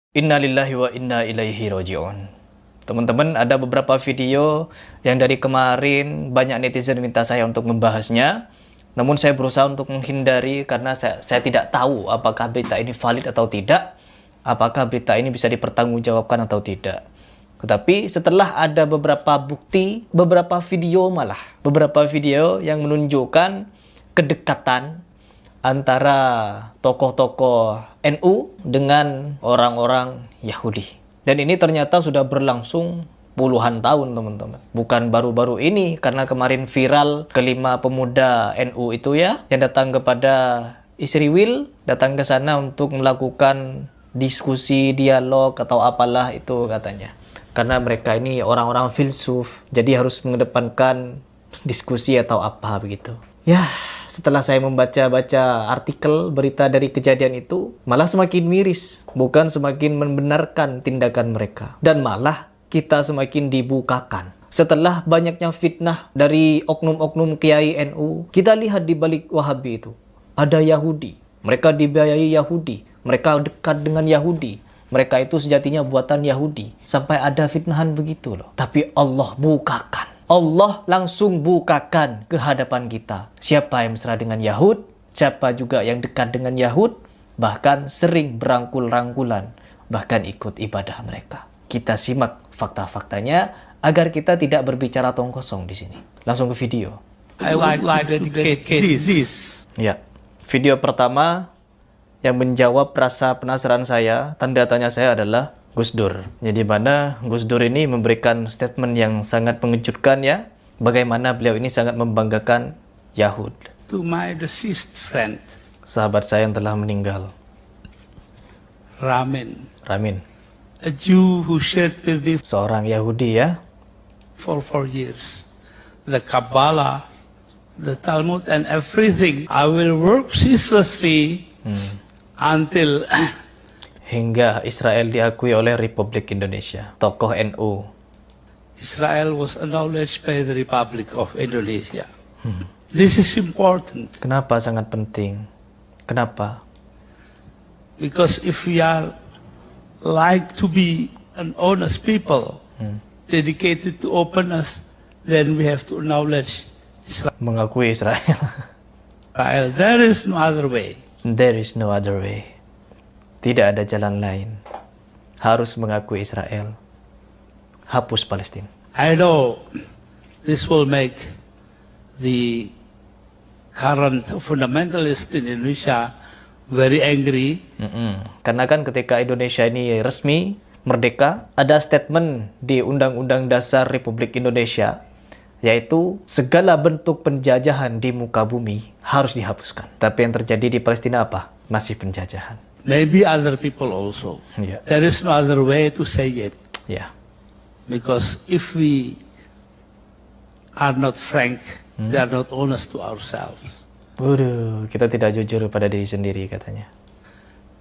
Innalillahi wa inna ilaihi raji'un. Teman-teman, ada beberapa video yang dari kemarin banyak netizen minta saya untuk membahasnya. Namun saya berusaha untuk menghindari karena saya tidak tahu apakah berita ini valid atau tidak. Apakah berita ini bisa dipertanggungjawabkan atau tidak. Tetapi setelah ada beberapa bukti, beberapa video yang menunjukkan kedekatan antara tokoh-tokoh NU dengan orang-orang Yahudi. Dan ini ternyata sudah berlangsung puluhan tahun, teman-teman. Bukan baru-baru ini, karena kemarin viral kelima pemuda NU itu ya, yang datang kepada istri Will, datang ke sana untuk melakukan diskusi, dialog, atau apalah itu katanya. Karena mereka ini orang-orang filsuf, jadi harus mengedepankan diskusi atau apa begitu. Ya, setelah saya membaca-baca artikel berita dari kejadian itu, malah semakin miris, bukan semakin membenarkan tindakan mereka. Dan malah kita semakin dibukakan. Setelah banyaknya fitnah dari oknum-oknum kiai NU, kita lihat di balik Wahabi itu, ada Yahudi. Mereka dibiayai Yahudi, mereka dekat dengan Yahudi. Mereka itu sejatinya buatan Yahudi. Sampai ada fitnahan begitu loh. Tapi Allah bukakan. Allah langsung bukakan ke hadapan kita. Siapa yang mesra dengan Yahud, siapa juga yang dekat dengan Yahud, bahkan sering berangkul-rangkulan, bahkan ikut ibadah mereka. Kita simak fakta-faktanya agar kita tidak berbicara tong kosong di sini. Langsung ke video. I would like to dedicate this. Ya, video pertama yang menjawab rasa penasaran saya, tanda tanya saya adalah Gus Dur. Jadi mana Gus Dur ini memberikan statement yang sangat mengejutkan ya. Bagaimana beliau ini sangat membanggakan Yahud. To my deceased friend, Sahabat saya yang telah meninggal, Ramin, a a Jew who shared with me seorang Yahudi ya. for 4 years, the Kabbalah, the Talmud and everything. I will work ceaselessly until Hingga Israel diakui oleh Republik Indonesia. Tokoh NU. Israel was acknowledged by the Republic of Indonesia. This is important Kenapa sangat penting? Kenapa? because if we are like to be an honest people, dedicated to openness, then we have to acknowledge Mengakui Israel. Israel. There is no other way. There is no other way. Tidak ada jalan lain. Harus mengakui Israel. Hapus Palestina. I know this will make the current fundamentalist in Indonesia very angry. Karena kan ketika Indonesia ini resmi, merdeka, ada statement di Undang-Undang Dasar Republik Indonesia, yaitu segala bentuk penjajahan di muka bumi harus dihapuskan. Tapi yang terjadi di Palestina apa? Masih penjajahan. Maybe other people also. Ya. There is no other way to say it. Ya. Because if we are not frank, we are not honest to ourselves. Waduh, kita tidak jujur pada diri sendiri katanya.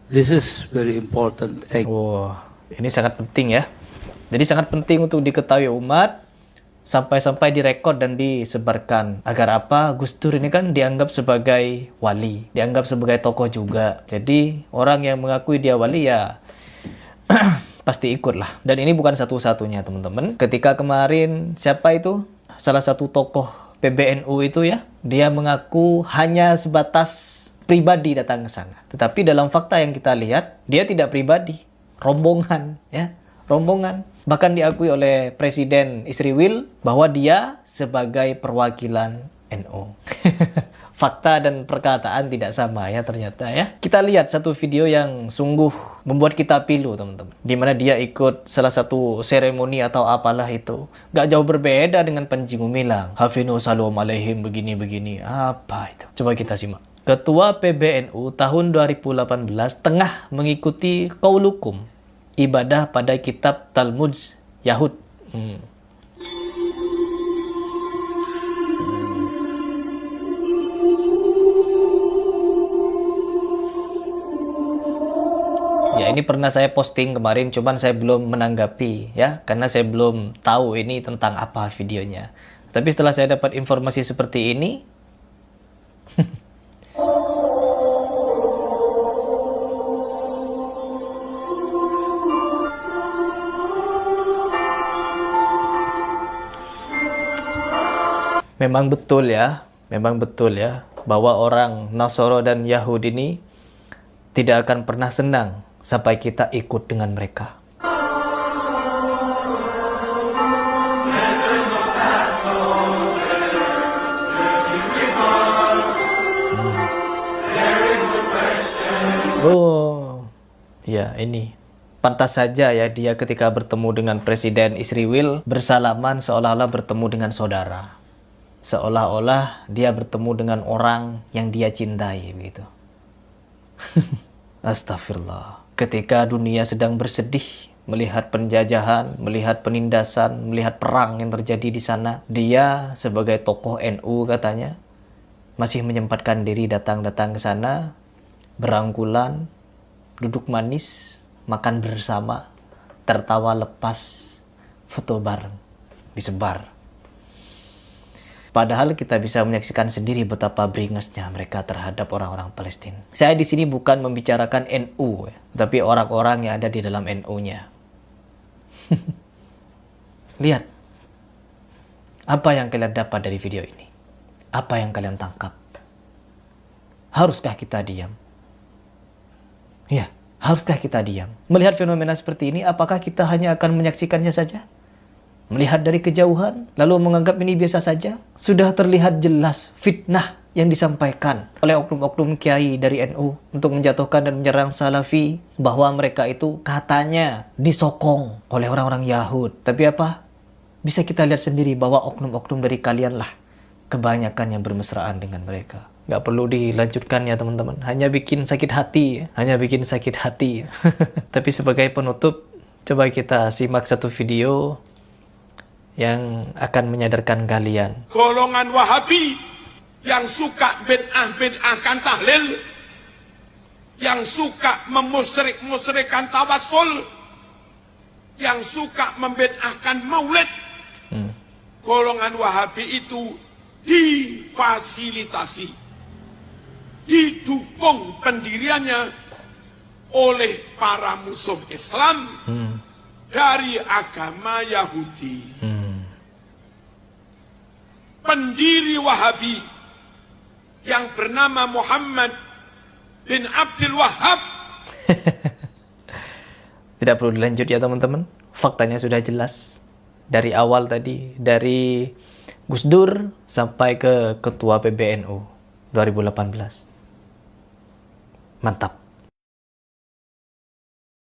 This is very important thing. Wow, ini sangat penting ya. Jadi sangat penting untuk diketahui umat, sampai-sampai direkod dan disebarkan. Agar apa? Gus Dur ini kan dianggap sebagai wali, dianggap sebagai tokoh juga. Jadi orang yang mengakui dia wali ya pasti ikut lah. Dan ini bukan satu-satunya teman-teman. Ketika kemarin siapa itu? Salah satu tokoh PBNU itu ya, dia mengaku hanya sebatas pribadi datang ke sana. Tetapi dalam fakta yang kita lihat, dia tidak pribadi, rombongan ya, rombongan. Bahkan diakui oleh Presiden Isri Will bahwa dia sebagai perwakilan NU. Fakta dan perkataan tidak sama ya ternyata ya. Kita lihat satu video yang sungguh membuat kita pilu teman-teman. Di mana dia ikut salah satu seremoni atau apalah itu. Gak jauh berbeda dengan Panji Gumilang. Hafinu salam alaihim begini-begini. Apa itu? Coba kita simak. Ketua PBNU tahun 2018 tengah mengikuti qaulukum, ibadah pada kitab Talmud Yahud. Ya, ini pernah saya posting kemarin, cuman saya belum menanggapi ya, karena saya belum tahu ini tentang apa videonya. Tapi setelah saya dapat informasi seperti ini, Memang betul ya, bahwa orang Nasoro dan Yahudi ini tidak akan pernah senang sampai kita ikut dengan mereka. Oh, ya ini. Pantas saja ya dia ketika bertemu dengan Presiden Israel bersalaman seolah-olah bertemu dengan saudara. Seolah-olah dia bertemu dengan orang yang dia cintai begitu. Astagfirullah. Ketika dunia sedang bersedih melihat penjajahan, melihat penindasan, melihat perang yang terjadi di sana, dia sebagai tokoh NU katanya masih menyempatkan diri datang-datang ke sana, berangkulan, duduk manis, makan bersama, tertawa lepas, foto bareng, disebar. Padahal kita bisa menyaksikan sendiri betapa beringasnya mereka terhadap orang-orang Palestina. Saya di sini bukan membicarakan NU, tapi orang-orang yang ada di dalam NU-nya. Lihat, apa yang kalian dapat dari video ini? Apa yang kalian tangkap? Haruskah kita diam? Ya, haruskah kita diam? Melihat fenomena seperti ini, apakah kita hanya akan menyaksikannya saja? Melihat dari kejauhan, lalu menganggap ini biasa saja? Sudah terlihat jelas fitnah yang disampaikan oleh oknum-oknum kiai dari NU untuk menjatuhkan dan menyerang Salafi, bahwa mereka itu katanya disokong oleh orang-orang Yahud. Tapi apa? Bisa kita lihat sendiri bahwa oknum-oknum dari kalian lah kebanyakan yang bermesraan dengan mereka. Nggak perlu dilanjutkan ya teman-teman. Hanya bikin sakit hati. Hanya bikin sakit hati. Tapi sebagai penutup, coba kita simak satu video yang akan menyadarkan kalian. Golongan Wahabi yang suka bid'ah-bid'ahkan tahlil, yang suka memusyrik-musyrikkan tawassul, yang suka membid'ahkan maulid. Golongan Wahabi itu difasilitasi, didukung pendiriannya oleh para musuh Islam dari agama Yahudi. Pendiri Wahabi yang bernama Muhammad bin Abdul Wahhab. Tidak perlu dilanjut ya teman-teman. Faktanya sudah jelas. Dari awal tadi, dari Gus Dur sampai ke Ketua PBNU 2018. Mantap.